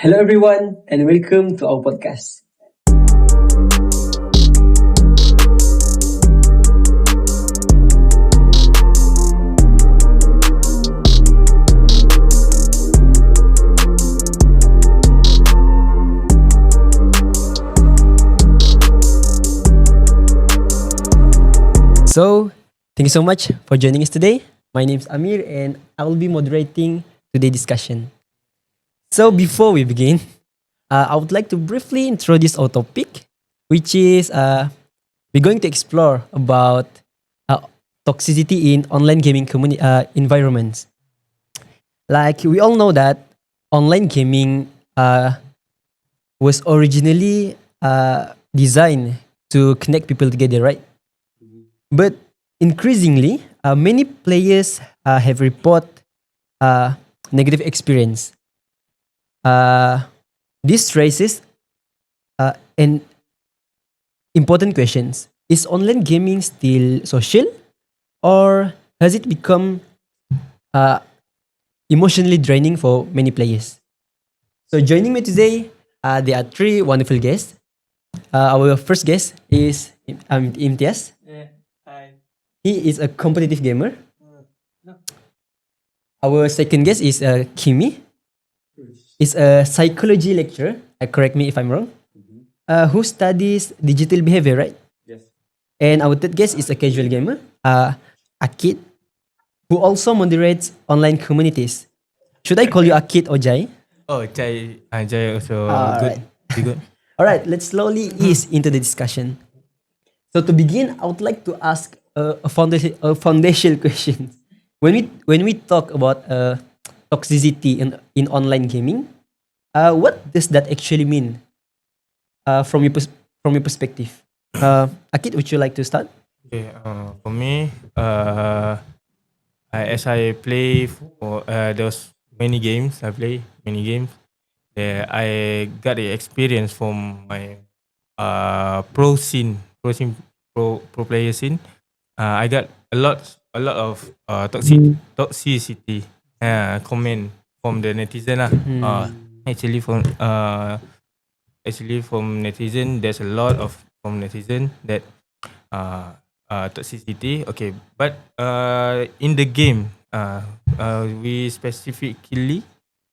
Hello, everyone, and welcome to our podcast. So, thank you so much for joining us today. My name is Amir, and I will be moderating today's discussion. So, before we begin, I would like to briefly introduce our topic, which is we're going to explore about uh, toxicity in online gaming environments. Like we all know that online gaming was originally designed to connect people together, right? But increasingly, many players have report uh, negative experience. Uh, this raises an important questions. Is online gaming still social, or has it become uh, emotionally draining for many players? So joining me today, there are three wonderful guests. Our first guest is Imtiyaz. He is a competitive gamer. Our second guest is Kimi. Is a psychology lecturer. Correct me if I'm wrong. Who studies digital behavior, right? And our third guest is a casual gamer, Aqid, who also moderates online communities. Should I call you Aqid or Jai? Oh, Jai also good. Alright. Be good. Alright, let's slowly ease into the discussion. So to begin, I would like to ask a foundational question. When we talk about toxicity in online gaming, what does that actually mean from your perspective? Akid, would you like to start? Okay, for me, as I play for those many games, I play many games. I got the experience from my pro player scene. I got a lot of toxicity comment from the netizen lah. Actually from netizen, there's a lot of from netizen that uh, toxicity. Okay, but in the game, we specifically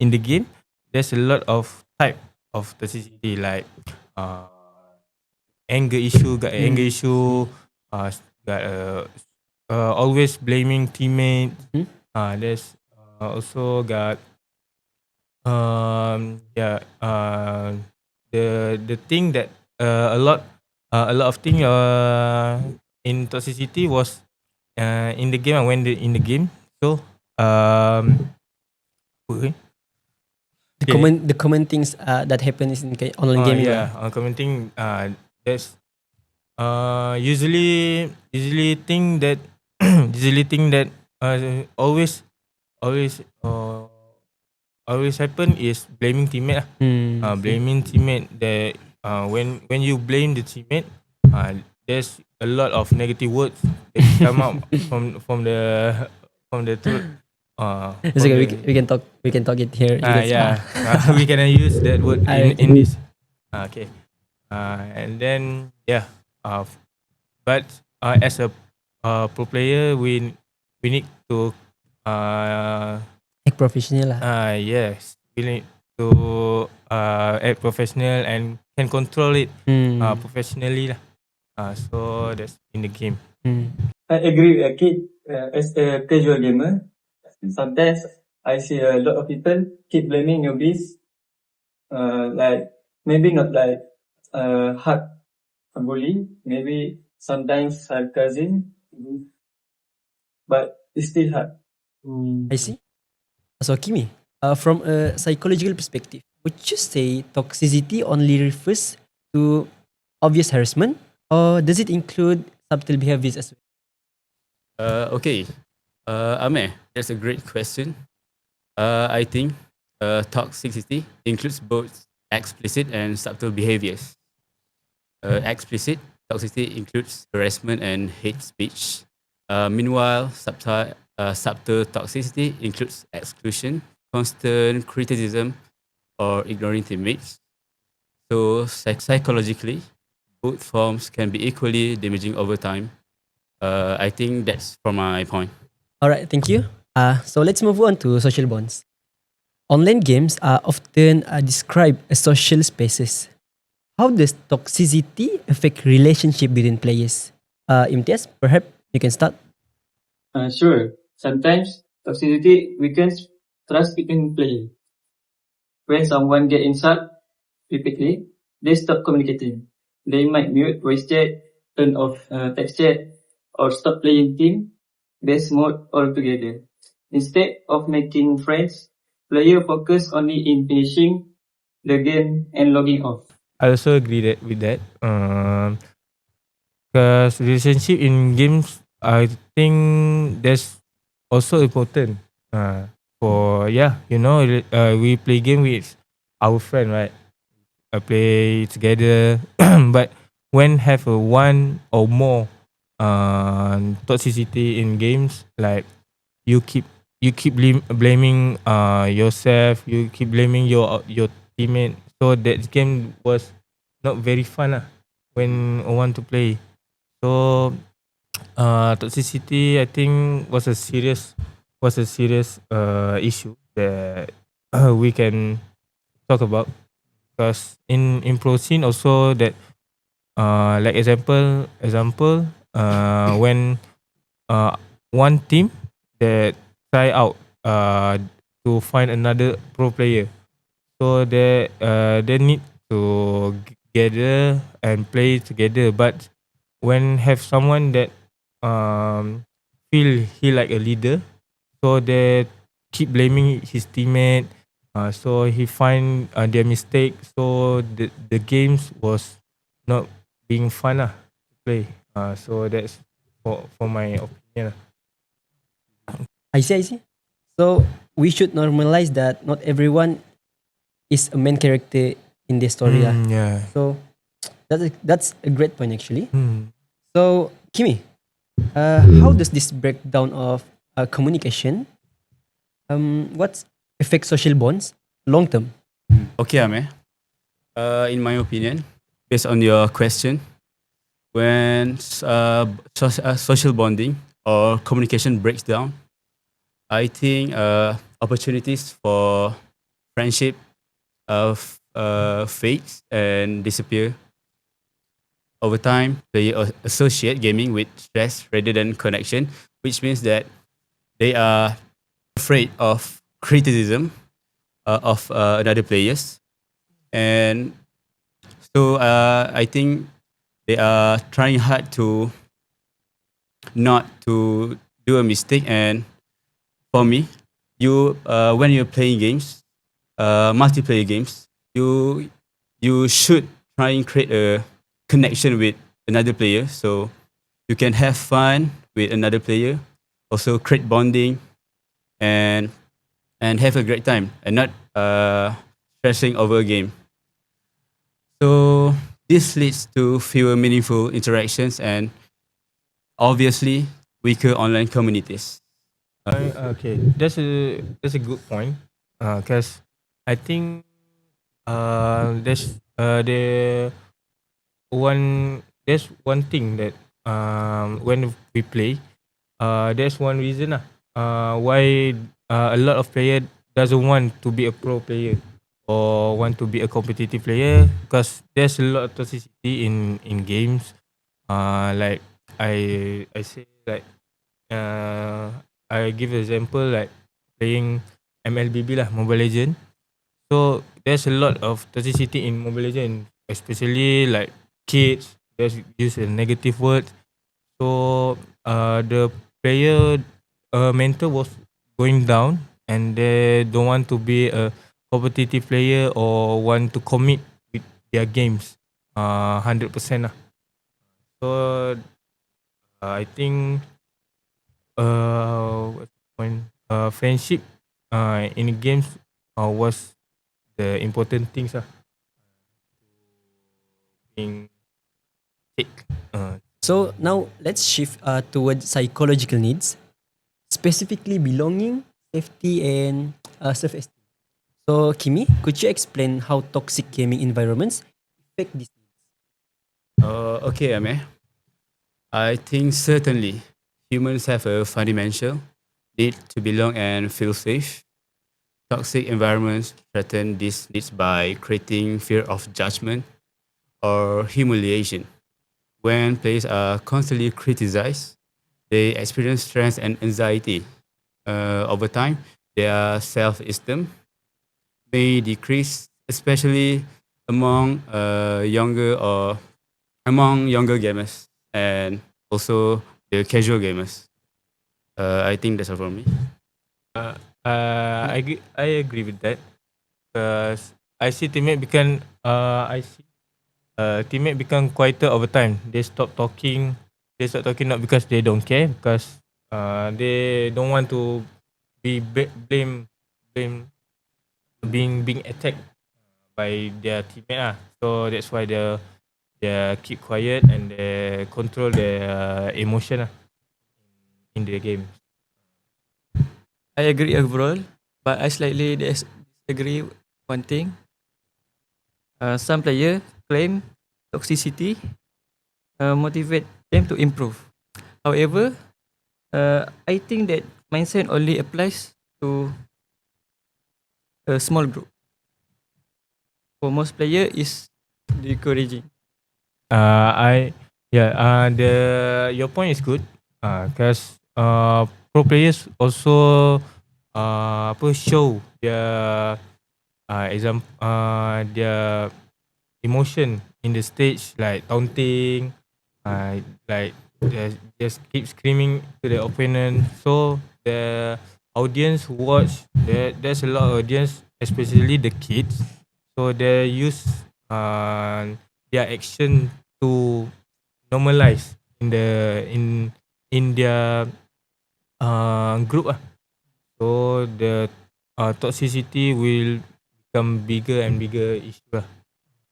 in the game, there's a lot of type of toxicity like uh, anger issue, got anger issue, got always blaming teammate. There's also got yeah the thing that a lot of thing in toxicity was in the game. I went in the game, so okay. The common things that happen is in online gaming. Yeah, commenting. There's usually think that usually think that always always always happen is blaming teammate lah. Blaming teammate that when you blame the teammate, there's a lot of negative words that come out from the throat. It's okay. We can talk. We can talk it here. Yeah, we can use that word in this. Okay, and then yeah, but as a pro player, we need to Act professional lah. yes, we need to act professional and can control it professionally lah. So that's in the game. I agree with Aqid. As a casual gamer, sometimes I see a lot of people keep blaming newbies. Like maybe not like hard bullying, maybe sometimes sarcasm, but it's still hard. I see. So Kimi, from a psychological perspective, would you say toxicity only refers to obvious harassment, or does it include subtle behaviors as well? Okay. Amir, that's a great question. I think toxicity includes both explicit and subtle behaviors. Explicit toxicity includes harassment and hate speech. Meanwhile, subtle toxicity includes exclusion, constant criticism, or ignoring teammates. So psychologically, both forms can be equally damaging over time. I think that's from my point. All right, thank you. So let's move on to social bonds. Online games are often described as social spaces. How does toxicity affect relationship between players? Imtiyaz, perhaps you can start. Sure. Sometimes toxicity weakens trust between players. When someone get insult repeatedly, they stop communicating. They might mute voice chat, turn off text chat, or stop playing team-based mode altogether. Instead of making friends, player focus only in finishing the game and logging off. I also agree with that. Because relationship in games, I think that's also important. For we play game with our friend, right? I play together, but when have a one or more toxicity in games, like you keep blaming yourself, you keep blaming your teammate, so that game was not very fun when I want to play. So toxicity, I think, was a serious issue that we can talk about, because in pro scene also, that like example when uh one team that try out to find another pro player, so they need to gather and play together, but when have someone that um feel he like a leader, so they keep blaming his teammate, so he find their mistake, so the games was not being fun to play. So that's for my opinion. I see. So we should normalize that not everyone is a main character in this story. Yeah. So that's a great point actually. Mm. So Kimi, how does this breakdown of communication what affects social bonds long term? Okay, Amir. In my opinion, based on your question, when social bonding or communication breaks down, I think opportunities for friendship fades and disappear. Over time, they associate gaming with stress rather than connection, which means that they are afraid of criticism of another players, and so I think they are trying hard to not to do a mistake. And for me, you when you're playing games, multiplayer games, you should try and create a connection with another player, so you can have fun with another player, also create bonding, and have a great time, and not stressing over a game. So this leads to fewer meaningful interactions and obviously weaker online communities. Okay, that's a good point. Cause I think there's one thing that when we play, there's one reason why a lot of player doesn't want to be a pro player or want to be a competitive player, because there's a lot of toxicity in games. Like I say, like uh, I give example, like playing MLBB lah, Mobile Legend. So there's a lot of toxicity in Mobile Legend, especially like kids. There's use a negative word. So the player mental was going down, and they don't want to be a competitive player or want to commit with their games 100% lah. So I think what's the point? Friendship in games was the important things being take. So now let's shift towards psychological needs, specifically belonging, safety, and self-esteem. So, Kimi, could you explain how toxic gaming environments affect this? Okay, Amir. I think certainly humans have a fundamental need to belong and feel safe. Toxic environments threaten these needs by creating fear of judgment or humiliation. When players are constantly criticized, they experience stress and anxiety. Over time, their self-esteem may decrease, especially among younger gamers and also the casual gamers. I think that's all from me. Uh, I agree with that because I see teammate become teammate become quieter over time. They stop talking. They stop talking not because they don't care, because they don't want to be blame being attacked by their teammate ah. So that's why they keep quiet and they control their emotion in the game. I agree overall, but I slightly disagree one thing. Some players claim toxicity motivate them to improve. However, I think that mindset only applies to a small group. For most players, is discouraging. I yeah. The your point is good. Because pro players also apa show their their emotion in the stage, like taunting, like just keep screaming to the opponent. So the audience who watch, there's a lot of audience, especially the kids. So they use their action to normalize in their group ah. So the toxicity will become bigger and bigger issue lah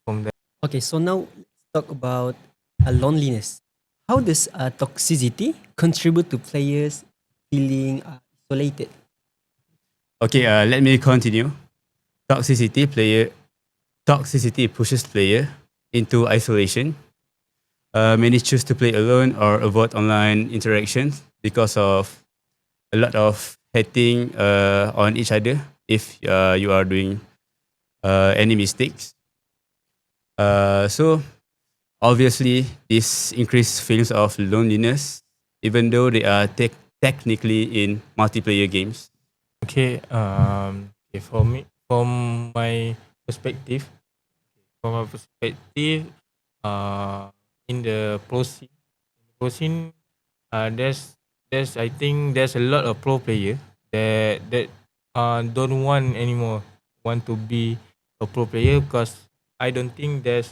from that. Okay, so now let's talk about loneliness. How does toxicity contribute to players feeling isolated? Okay, let me continue. Toxicity player Toxicity pushes player into isolation. Many choose to play alone or avoid online interactions because of a lot of hating on each other if you are doing any mistakes. So obviously, this increased feelings of loneliness, even though they are technically in multiplayer games. Okay, okay, from my perspective, from my perspective, uh, in the pro scene, there's I think there's a lot of pro player that don't want anymore want to be a pro player, because I don't think there's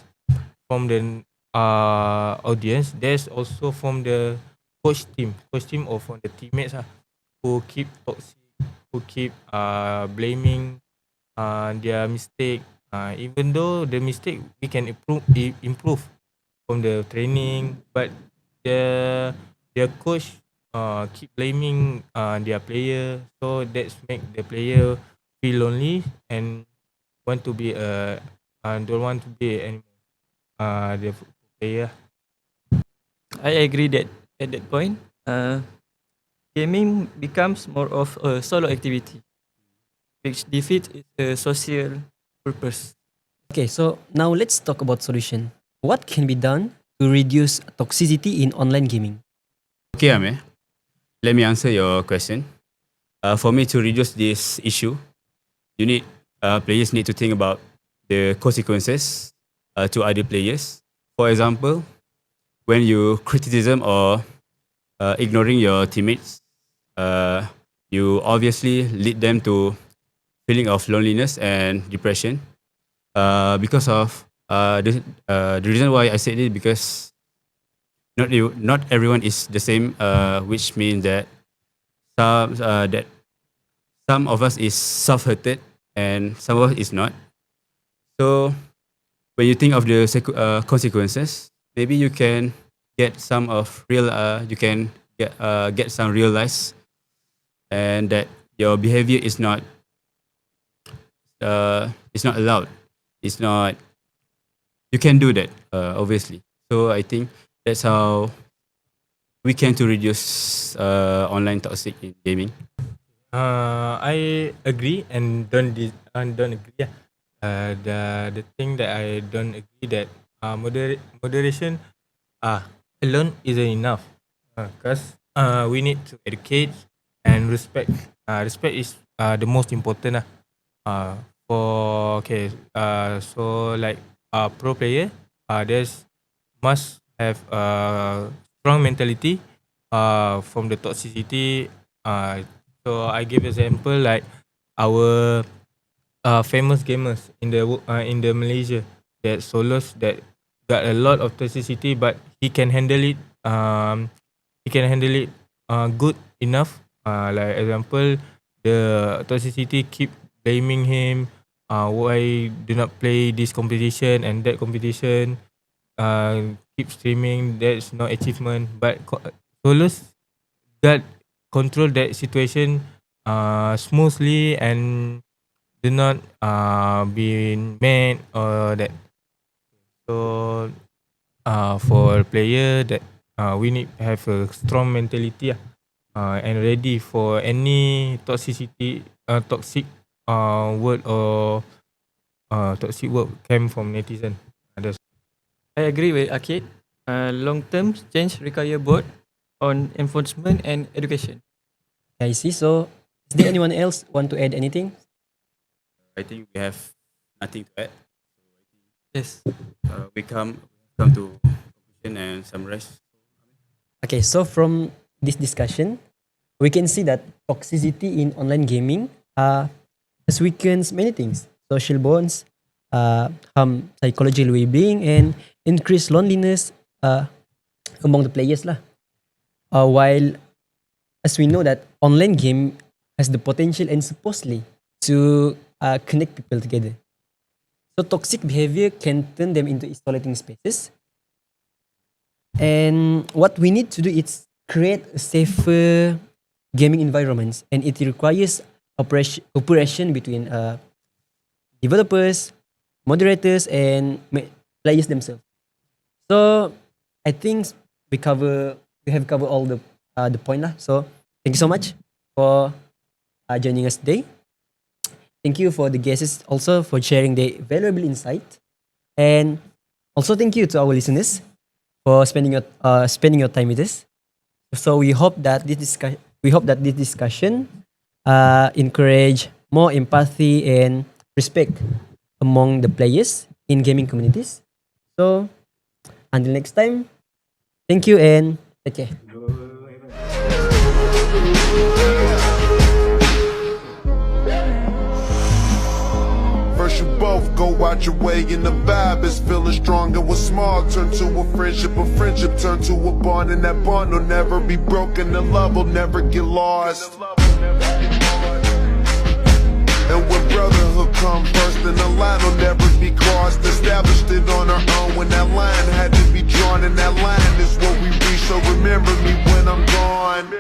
from the audience. There's also from the coach team or from the teammates who keep toxic, who keep blaming their mistake. Even though the mistake we can improve from the training, but the their coach keep blaming their player, so that's make the player feel lonely and want to be don't want to be anymore the player. I agree that at that point, gaming becomes more of a solo activity, which defeats its social purpose. Okay, so now let's talk about solution. What can be done to reduce toxicity in online gaming? Okay, Amir, let me answer your question. For me to reduce this issue, you need players need to think about the consequences to other players. For example, when you criticism or ignoring your teammates, uh, you obviously lead them to feeling of loneliness and depression. Because of the reason why I said it, because not everyone is the same, which means that that some of us is self-hurted and some of us is not. So when you think of the consequences, maybe you can get some of real. You can get some realize, and that your behavior is it's not allowed. It's not. You can do that, obviously. So I think that's how we can to reduce online toxic in gaming. I agree and don't agree. Yeah. The thing that I don't agree that moderation alone isn't enough. Because we need to educate and respect. Respect is the most important. Uh, for okay. So like pro player, there's must have a strong mentality. From the toxicity. So I give example like our famous gamers in the Malaysia that solos that got a lot of toxicity, but he can handle it. He can handle it good enough. Like example, the toxicity keep blaming him. Why do not play this competition and that competition? Keep streaming. That's no achievement. But solos got control that situation smoothly and do not be mad or that. So for player that we need to have a strong mentality and ready for any toxicity toxic word or toxic word came from netizen. That's I agree with Aqid. Long-term change require both on enforcement and education. I see. So, is there anyone else want to add anything? I think we have nothing to add. Yes. We come to conclusion and summarize. Okay, so from this discussion, we can see that toxicity in online gaming has weakened many things: social bonds, harm psychological well-being, and increased loneliness among the players lah. While as we know that online game has the potential and supposedly to connect people together. So toxic behavior can turn them into isolating spaces. And what we need to do is create a safer gaming environments, and it requires cooperation between developers, moderators, and players themselves. So I think we have covered all the point lah. So thank you so much for joining us today. Thank you for the guests also for sharing their valuable insight, and also thank you to our listeners for spending your time with us. So we hope that this discussion encourage more empathy and respect among the players in gaming communities. So until next time, thank you and take care. First you both go out your way and the vibe is feeling strong. And what's small turn to a friendship turn to a bond. And that bond will never be broken, the love will never get lost. And when brotherhood come first, then the line will never be crossed. Established it on our own when that line had to be drawn. And that line is what we reach, so remember me when I'm gone.